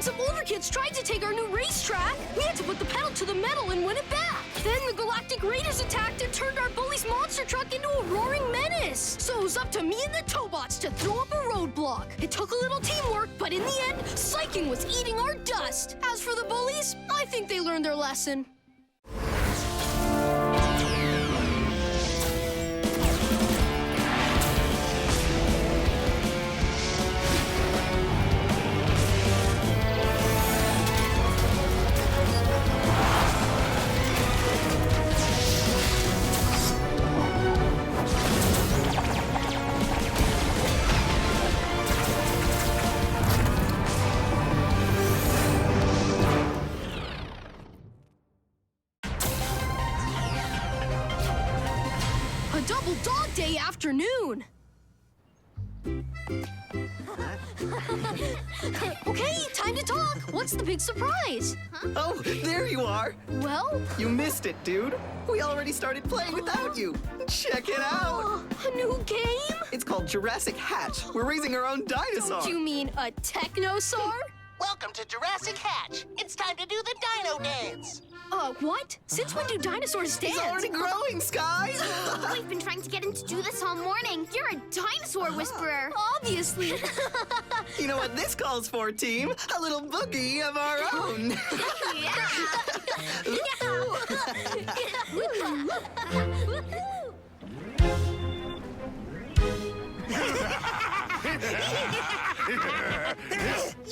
when some older kids tried to take our new racetrack, we had to put the pedal to the metal and win it back. Then the galactic raiders attacked and turned our bully's monster truck into a roaring menace. So it was up to me and the Tobots to throw up a roadblock. It took a little teamwork, but in the end, psyching was eating our dust. As for the bullies, I think they learned their lesson. A double dog day afternoon. Okay, time to talk. What's the big surprise? Oh, there you are. Well? You missed it, dude. We already started playing without you. Check it out. A new game? It's called Jurassic Hatch. We're raising our own dinosaur. Do you mean a technosaur? Welcome to Jurassic Hatch. It's time to do the dino dance. What? Since when do dinosaurs dance? It's already growing, Sky. We've been trying to get him to do this all morning. You're a dinosaur whisperer. Obviously. You know what this calls for, team? A little boogie of our own.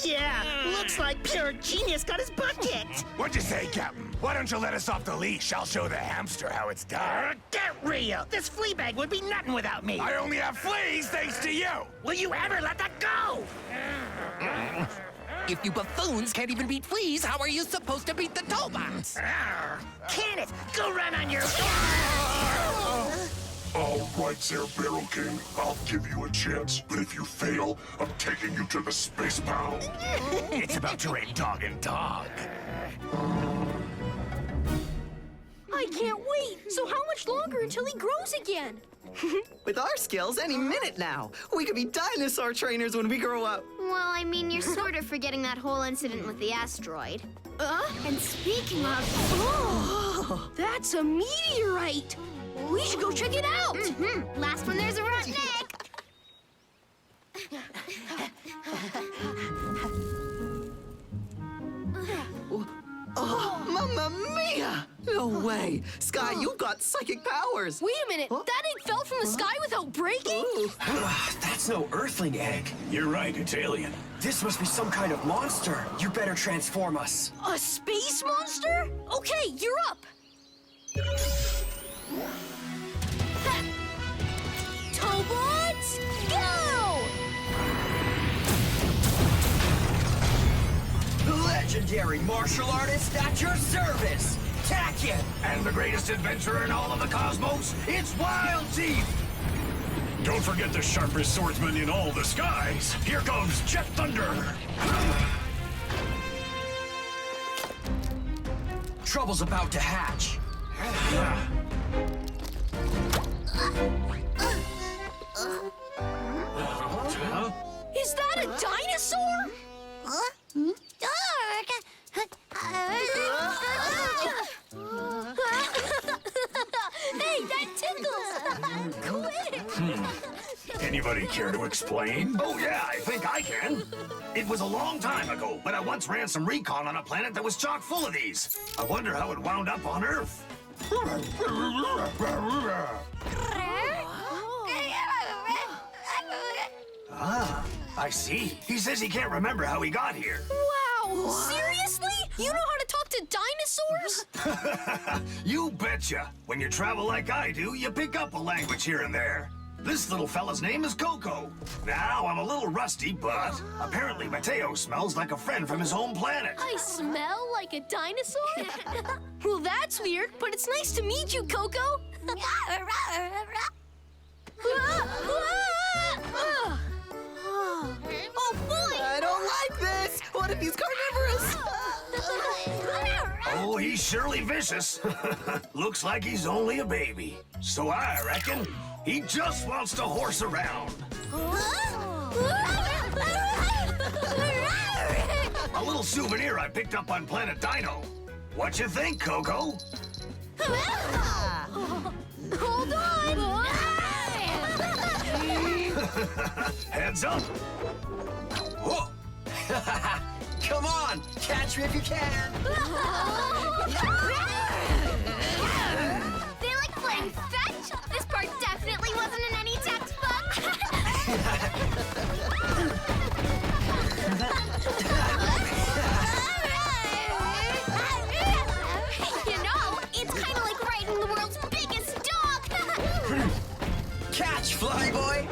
Yeah, looks like pure genius got his butt kicked. What'd you say, Captain? Why don't you let us off the leash? I'll show the hamster how it's done. Get real. This flea bag would be nothing without me. I only have fleas thanks to you. Will you ever let that go? If you buffoons can't even beat fleas, how are you supposed to beat the Tobots? Can it? Go run on your... All right there, Barrel King. I'll give you a chance, but if you fail, I'm taking you to the space pound. It's about to rain dog and dog. I can't wait. So how much longer until he grows again? With our skills, any minute now. We could be dinosaur trainers when we grow up. Well, I mean, you're sort of forgetting that whole incident with the asteroid. And speaking of... Oh, that's a meteorite. We should go check it out. Last one there's a rotten egg. Oh, Mamma Mia! No way. Sky, you've got psychic powers. Wait a minute. That egg fell from the sky without breaking? Ooh. That's no Earthling egg. You're right, it's alien. This must be some kind of monster. You better transform us. A space monster? Okay, you're up. Tobots, go! Legendary martial artist at your service. Tack it! And the greatest adventurer in all of the cosmos, it's Wild Teeth! Don't forget the sharpest swordsman in all the skies. Here comes Jet Thunder. Trouble's about to hatch. Is that a dinosaur? Hey, that tickles! Quick! Anybody care to explain? Oh, yeah, I think I can. It was a long time ago, but I once ran some recon on a planet that was chock full of these. I wonder how it wound up on Earth. Ah, I see. He says he can't remember how he got here. Wow! Seriously? You know how to talk to dinosaurs? You betcha. When you travel like I do, you pick up a language here and there. This little fella's name is Coco. Now, I'm a little rusty, but apparently Mateo smells like a friend from his home planet. I smell like a dinosaur? Well, that's weird, but it's nice to meet you, Coco. Oh, boy! I don't like this. What if he's carnivorous? Oh, he's surely vicious. Looks like he's only a baby. So I reckon he just wants to horse around. A little little souvenir I picked up on Planet Dino. What you think, Coco? Hold on! Heads up! Whoa. Come on, catch me if you can. They like playing fetch? This part definitely wasn't in any textbook. You know, it's kind of like riding the world's biggest dog. Catch, Flyboy.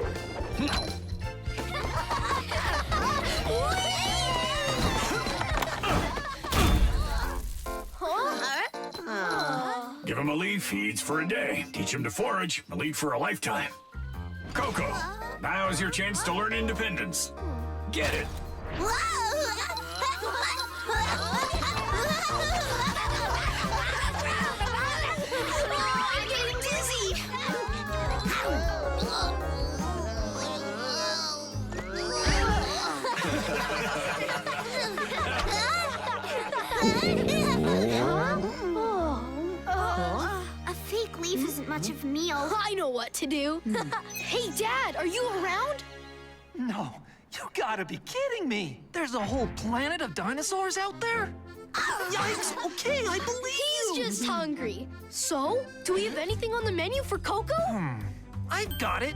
Give him a leaf, he eats for a day. Teach him to forage, a lead for a lifetime. Coco, now's your chance to learn independence. Get it. I'm getting dizzy. A fake leaf isn't much of a meal. I know what to do. Hey, Dad, are you around? No, you gotta be kidding me. There's a whole planet of dinosaurs out there? Yikes, okay, I believe He's just hungry. So, do we have anything on the menu for Coco? I've got it.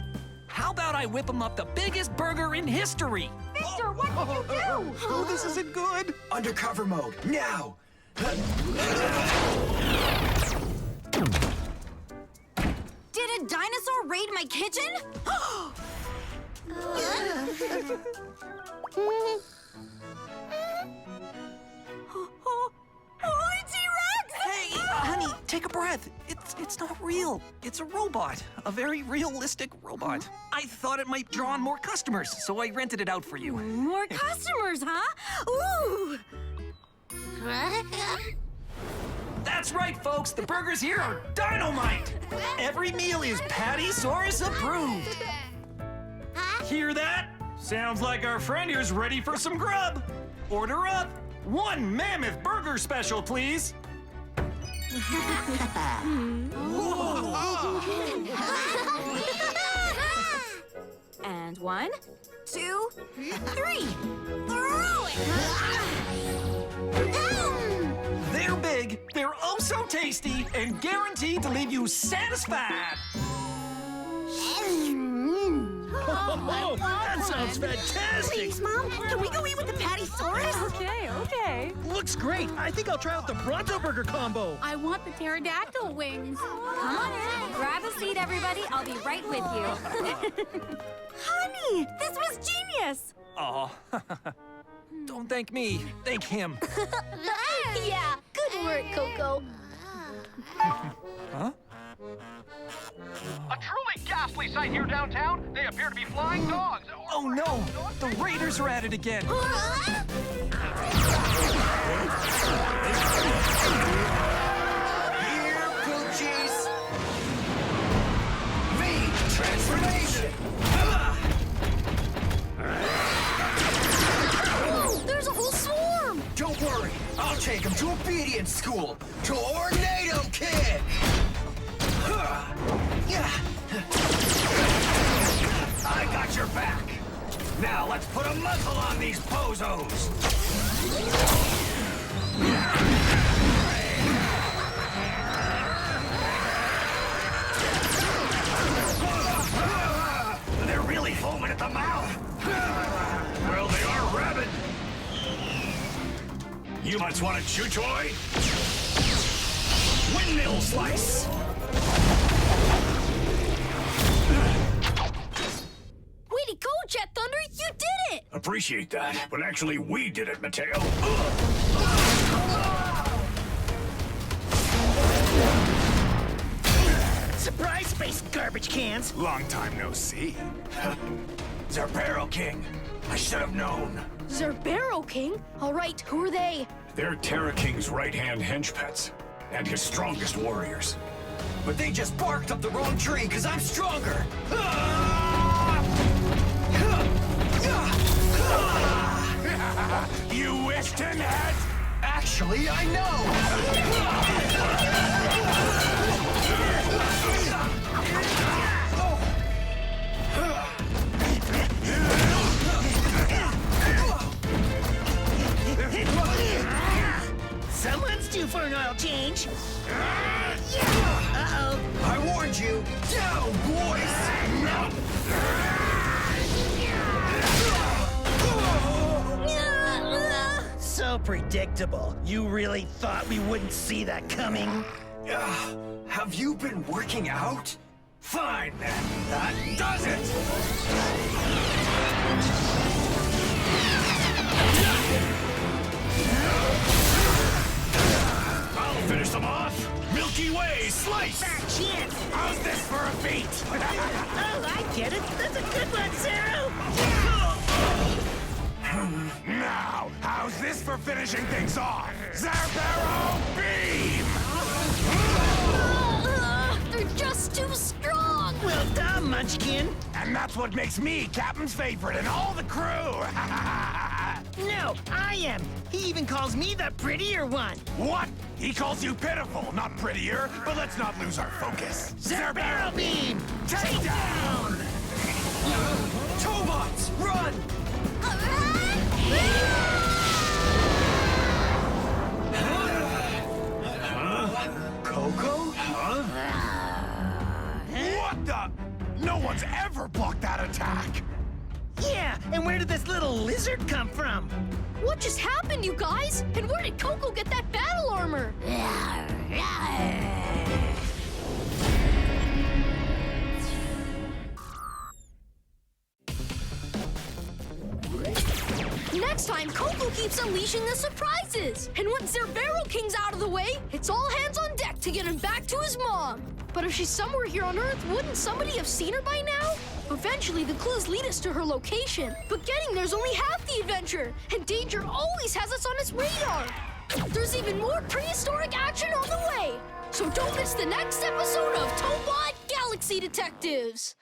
How about I whip him up the biggest burger in history? Victor, what did you do? Oh, this isn't good. Undercover mode, now. Did a dinosaur raid my kitchen? Hey, honey, take a breath. It's not real. It's a robot. A very realistic robot. I thought it might draw on more customers, so I rented it out for you. More customers, huh? Ooh! That's right, folks. The burgers here are dynamite. Every meal is Patty-saurus approved. Hear that? Sounds like our friend here's ready for some grub. Order up. 1 mammoth burger special, please. And 1, 2, 3. Throw it! They're big, they're oh so tasty, and guaranteed to leave you satisfied. Oh, that sounds fantastic! Please, Mom, can we go eat with the Patty-saurus? Okay. Looks great. I think I'll try out the Bronto Burger combo. I want the pterodactyl wings. Come on in. Grab a seat, everybody. I'll be right with you. Honey, this was genius. Aw. Don't thank me, thank him. Yeah, good work, Coco. Huh? A truly ghastly sight here downtown. They appear to be flying dogs. Oh no, the raiders are at it again. Here, Poochies. V-transformation. Whoa, there's a whole swarm! Don't worry, I'll take him to obedience school. Tornado kick. I got your back. Now let's put a muzzle on these bozos. They're really foaming at the mouth. Well, they are rabid. You must want a chew toy? Windmill slice. Way to go, Jet Thunder! You did it! Appreciate that, but actually we did it, Mateo. Surprise, space garbage cans. Long time no see. Zerbero King. I should have known. Zerbero King? All right, who are they? They're Terra King's right-hand hench pets, and his strongest warriors. But they just barked up the wrong tree because I'm stronger. You wish to net? Actually, I know! Someone's due for an oil change. Uh-oh. I warned you! Down, boys! So predictable. You really thought we wouldn't see that coming? Have you been working out? Fine, then. That does it! I'll finish them off. Milky Way slice. Back chance. How's this for a beat? Oh, I get it. That's a good one, Zero. Now, how's this for finishing things off? Zerbero Beam! They're just too strong! Well done, Munchkin. And that's what makes me Captain's favorite in all the crew! No, I am. He even calls me the prettier one. What? He calls you pitiful, not prettier, but let's not lose our focus. Zerbero Beam! Take down! Tobots, run! Coco? What the? No one's ever blocked that attack! Yeah, and where did this little lizard come from? What just happened, you guys? And where did Coco get that battle armor? Next time, Coco keeps unleashing the surprises. And once Zerbero King's out of the way, it's all hands on deck to get him back to his mom. But if she's somewhere here on Earth, wouldn't somebody have seen her by now? Eventually, the clues lead us to her location. But getting there's only half the adventure, and danger always has us on its radar. There's even more prehistoric action on the way. So don't miss the next episode of Tobot Galaxy Detectives.